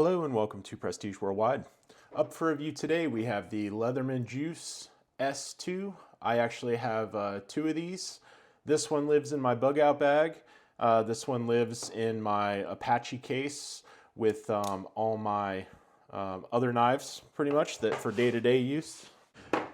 Hello and welcome to Prestige Worldwide. Up for review today we have the Leatherman Juice S2. I actually have two of these. This one lives in my bug out bag. This one lives in my Apache case with all my other knives pretty much that for day-to-day use.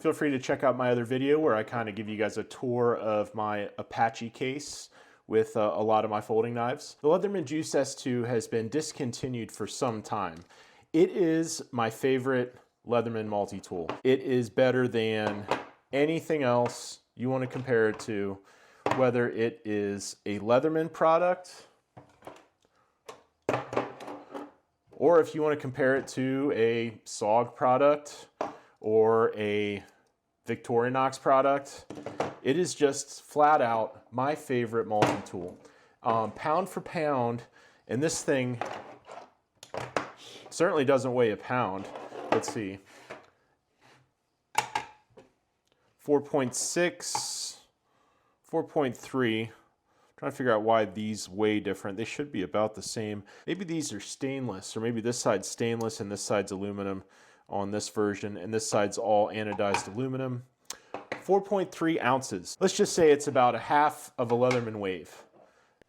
Feel free to check out my other video where I kind of give you guys a tour of my Apache case with a lot of my folding knives. The Leatherman Juice S2 has been discontinued for some time. It is my favorite Leatherman multi-tool. It is better than anything else you want to compare it to, whether it is a Leatherman product, or if you want to compare it to a SOG product or a Victorinox product. It is just flat out my favorite multi-tool. Pound for pound, and this thing certainly doesn't weigh a pound. Let's see. 4.6, 4.3. Trying to figure out why these weigh different. They should be about the same. Maybe these are stainless, or maybe this side's stainless and this side's aluminum on this version, and this side's all anodized aluminum. 4.3 ounces. Let's just say it's about a half of a Leatherman wave.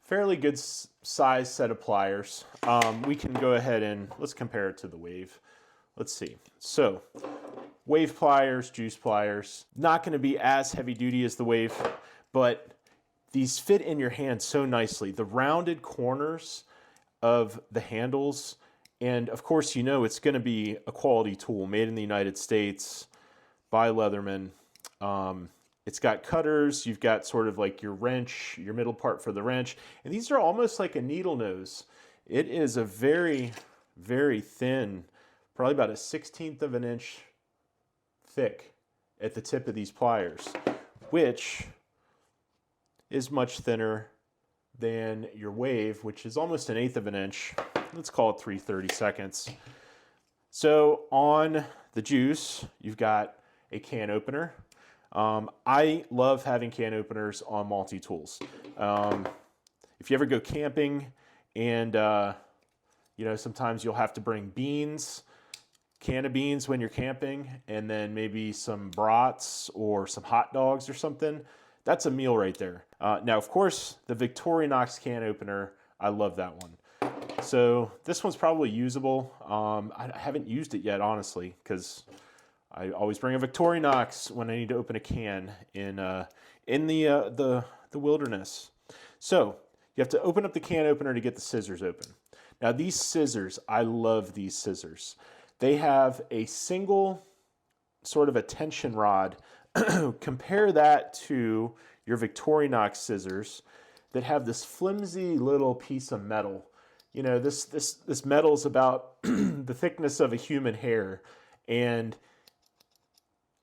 Fairly good size set of pliers. We can go ahead and let's compare it to the wave. Let's see. So, wave pliers, juice pliers. Not going to be as heavy duty as the wave, but these fit in your hand so nicely. The rounded corners of the handles, and of course you know it's going to be a quality tool made in the United States by Leatherman. It's got cutters, you've got sort of like your wrench, your middle part for the wrench, and these are almost like a needle nose. It is a very, very thin, probably about a 1/16 of an inch thick at the tip of these pliers, which is much thinner than your wave, which is almost 1/8 of an inch. Let's call it 3/32. So on the Juice, you've got a can opener. I love having can openers on multi-tools. If you ever go camping and, you know, sometimes you'll have to bring beans, can of beans when you're camping, and then maybe some brats or some hot dogs or something. That's a meal right there. Now, of course, the Victorinox can opener, I love that one. So this one's probably usable. I haven't used it yet, honestly, because I always bring a Victorinox when I need to open a can in the wilderness. So you have to open up the can opener to get the scissors open. Now these scissors, I love these scissors. They have a single sort of a tension rod. Compare that to your Victorinox scissors that have this flimsy little piece of metal. You know, this metal is about the thickness of a human hair, and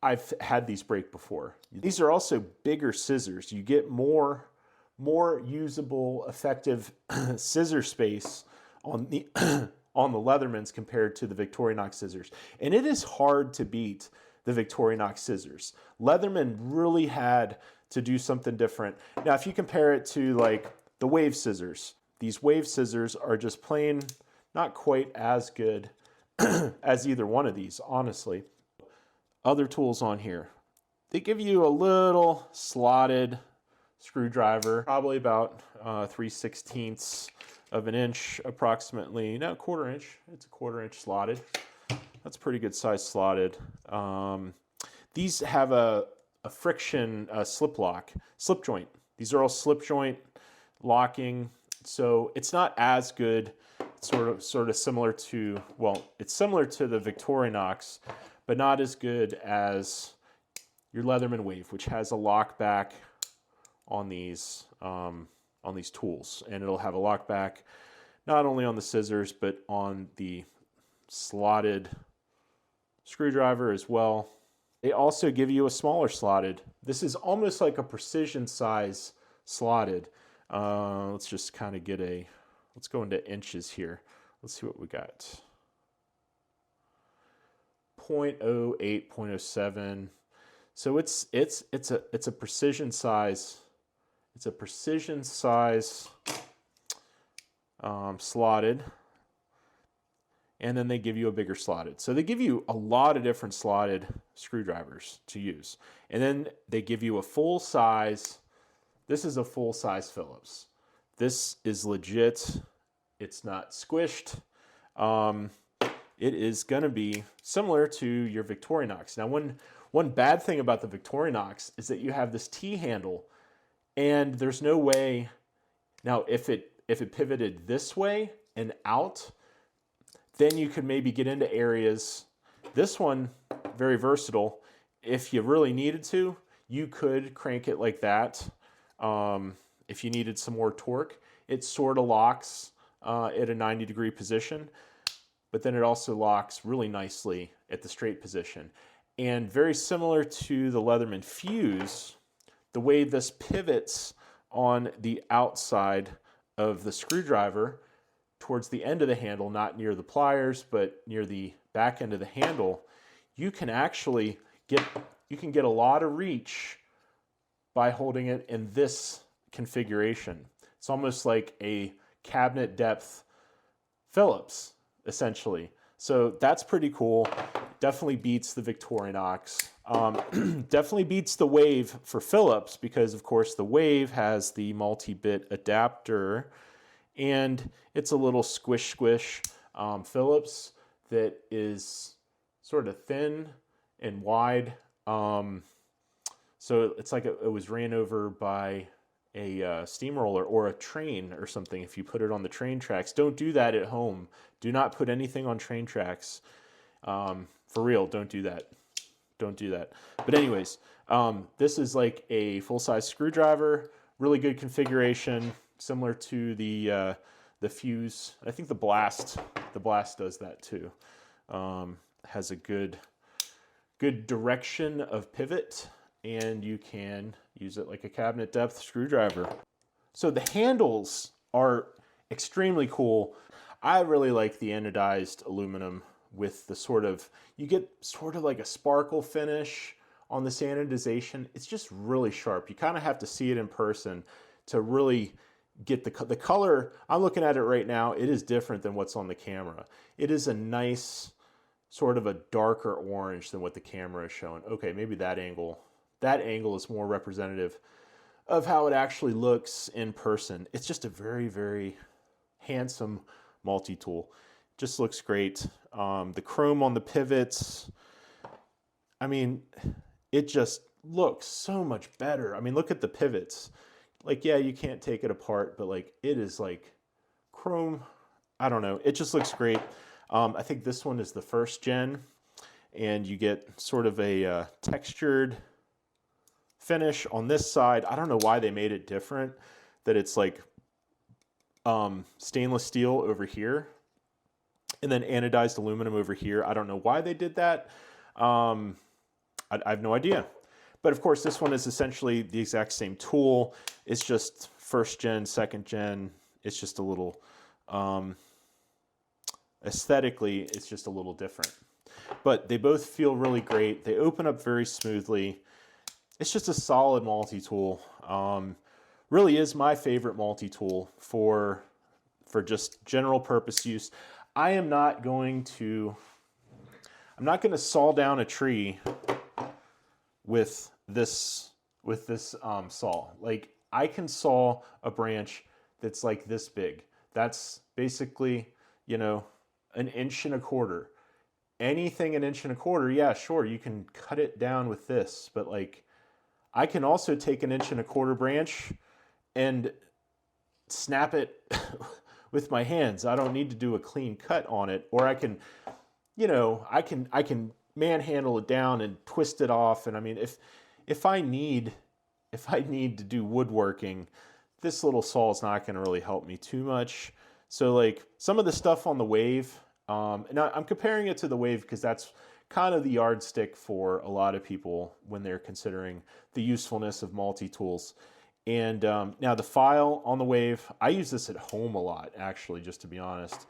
I've had these break before. These are also bigger scissors. You get more usable, effective scissor space on the on the Leathermans compared to the Victorinox scissors. And it is hard to beat the Victorinox scissors. Leatherman really had to do something different. Now, if you compare it to like the wave scissors, these wave scissors are just plain not quite as good as either one of these, honestly. Other tools on here. They give you a little slotted screwdriver, probably about 3/16 of an inch approximately. No, 1/4 inch. It's a 1/4 inch slotted. That's pretty good size slotted. These have a friction slip joint. These are all slip joint locking, so it's not as good. It's sort of similar to, well, it's similar to the Victorinox, but not as good as your Leatherman Wave, which has a lock back on these tools, and it'll have a lock back not only on the scissors but on the slotted screwdriver as well. They also give you a smaller slotted. This is almost like a precision size slotted. Let's just kind of get let's go into inches here. Let's see what we got. 0.08, 0.07. So it's a precision size. It's a precision size slotted. and then they give you a bigger slotted. So they give you a lot of different slotted screwdrivers to use. And then they give you a full size. This is a full size Phillips. This is legit. It's not squished. It is going to be similar to your Victorinox. Now, one bad thing about the Victorinox is that you have this T-handle, and there's no way. Now, if it pivoted this way and out, then you could maybe get into areas. This one, very versatile. If you really needed to, you could crank it like that. If you needed some more torque, it sort of locks at a 90-degree position, but then it also locks really nicely at the straight position. And very similar to the Leatherman fuse, the way this pivots on the outside of the screwdriver towards the end of the handle, not near the pliers, but near the back end of the handle, you can actually get a lot of reach by holding it in this configuration. It's almost like a cabinet depth Phillips, essentially. So that's pretty cool. Definitely beats the Victorinox. Definitely beats the Wave for Phillips because, of course, the Wave has the multi-bit adapter, and it's a little squish Phillips that is sort of thin and wide. So it's like it was ran over by a steamroller or a train or something if you put it on the train tracks. Don't do that at home. Do not put anything on train tracks. For real, don't do that. Don't do that. But anyways, this is like a full-size screwdriver, really good configuration, similar to the fuse. I think the blast does that too. Has a good direction of pivot, and you can use it like a cabinet depth screwdriver. So the handles are extremely cool. I really like the anodized aluminum with the you get sort of like a sparkle finish on this anodization. It's just really sharp. You kind of have to see it in person to really get the color. I'm looking at it right now. It is different than what's on the camera. It is a nice sort of a darker orange than what the camera is showing. Okay, maybe that angle is more representative of how it actually looks in person. It's just a very, very handsome multi-tool. Just looks great. The chrome on the pivots, I mean, it just looks so much better. I mean, look at the pivots. Like, yeah, you can't take it apart, but like it is like chrome. I don't know. It just looks great. I think this one is the first gen, and you get sort of a textured finish on this side. I don't know why they made it different, that it's like stainless steel over here and then anodized aluminum over here. I don't know why they did that. I have no idea. But of course, this one is essentially the exact same tool. It's just first gen, second gen. It's just a little, aesthetically, it's just a little different. But they both feel really great. They open up very smoothly. It's just a solid multi-tool. Really is my favorite multi-tool for just general purpose use. I'm not going to saw down a tree with this saw. Like, I can saw a branch that's like this big. That's basically, an 1.25 inches. Anything 1.25 inches, yeah, sure, you can cut it down with this, but like, I can also take 1.25 inch branch and snap it with my hands. I don't need to do a clean cut on it, or I can, I can manhandle it down and twist it off. And I mean, if I need to do woodworking, this little saw is not going to really help me too much. So like some of the stuff on the Wave, and I'm comparing it to the Wave because that's kind of the yardstick for a lot of people when they're considering the usefulness of multi-tools. And now the file on the Wave, I use this at home a lot, actually, just to be honest.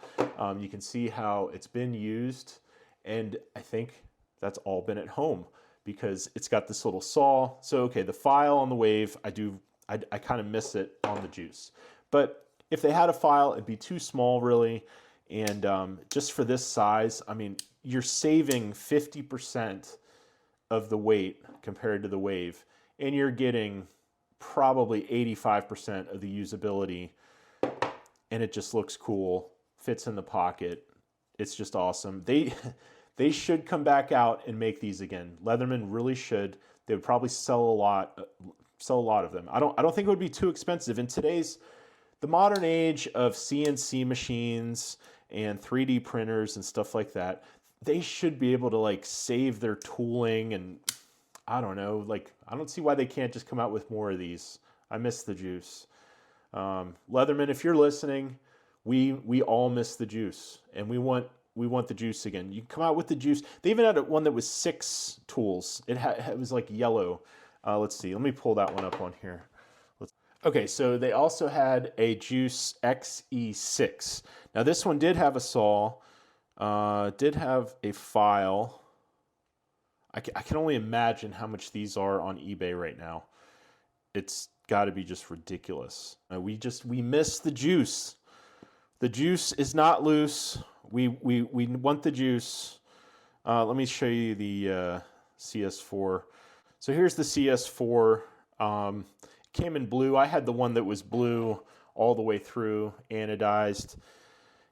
You can see how it's been used, and I think that's all been at home because it's got this little saw. So, okay, the file on the Wave, I kind of miss it on the Juice. But if they had a file, it'd be too small, really, And just for this size, I mean, you're saving 50% of the weight compared to the Wave, and you're getting probably 85% of the usability, and it just looks cool, fits in the pocket. It's just awesome. They should come back out and make these again. Leatherman really should. They would probably sell a lot of them. I don't think it would be too expensive in the modern age of CNC machines and 3D printers and stuff like that. They should be able to like save their tooling, and I don't know, like I don't see why they can't just come out with more of these. I miss the juice. Leatherman, if you're listening, we all miss the juice, and we want the juice again. You can come out with the juice. They even had one that was 6 tools. It was like yellow. Let's see. Let me pull that one up on here. Okay, so they also had a Juice XE6. Now this one did have a saw, did have a file. I can only imagine how much these are on eBay right now. It's got to be just ridiculous. We miss the juice. The juice is not loose. We want the juice. Let me show you the CS4. So here's the CS4. Came in blue. I had the one that was blue all the way through, anodized.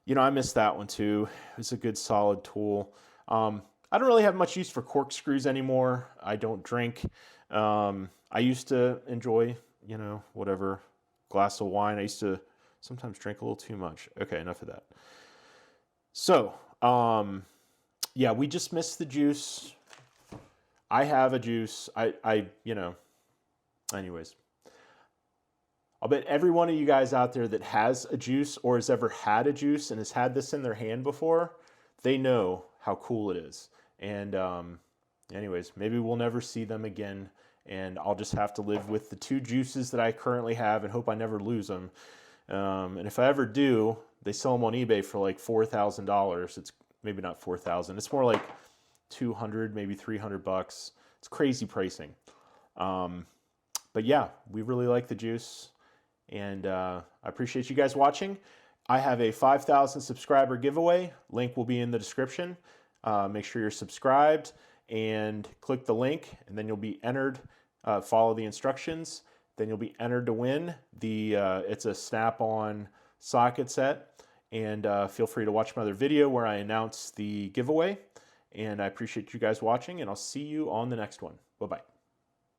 You know, I missed that one too. It was a good solid tool. I don't really have much use for corkscrews anymore. I don't drink. I used to enjoy, you know, whatever, glass of wine. I used to sometimes drink a little too much. Okay, enough of that. So, yeah, we just missed the juice. I have a juice. You know, anyways. I'll bet every one of you guys out there that has a juice or has ever had a juice and has had this in their hand before, they know how cool it is. And anyways, maybe we'll never see them again, and I'll just have to live with the 2 juices that I currently have and hope I never lose them. And if I ever do, they sell them on eBay for like $4,000. It's maybe not 4,000. It's more like 200, maybe 300 bucks. It's crazy pricing. But yeah, we really like the juice. And I appreciate you guys watching. I have a 5,000 subscriber giveaway. Link will be in the description. Make sure you're subscribed and click the link, and then you'll be entered. Follow the instructions. Then you'll be entered to win. It's a snap-on socket set. And feel free to watch my other video where I announce the giveaway. And I appreciate you guys watching, and I'll see you on the next one. Bye-bye.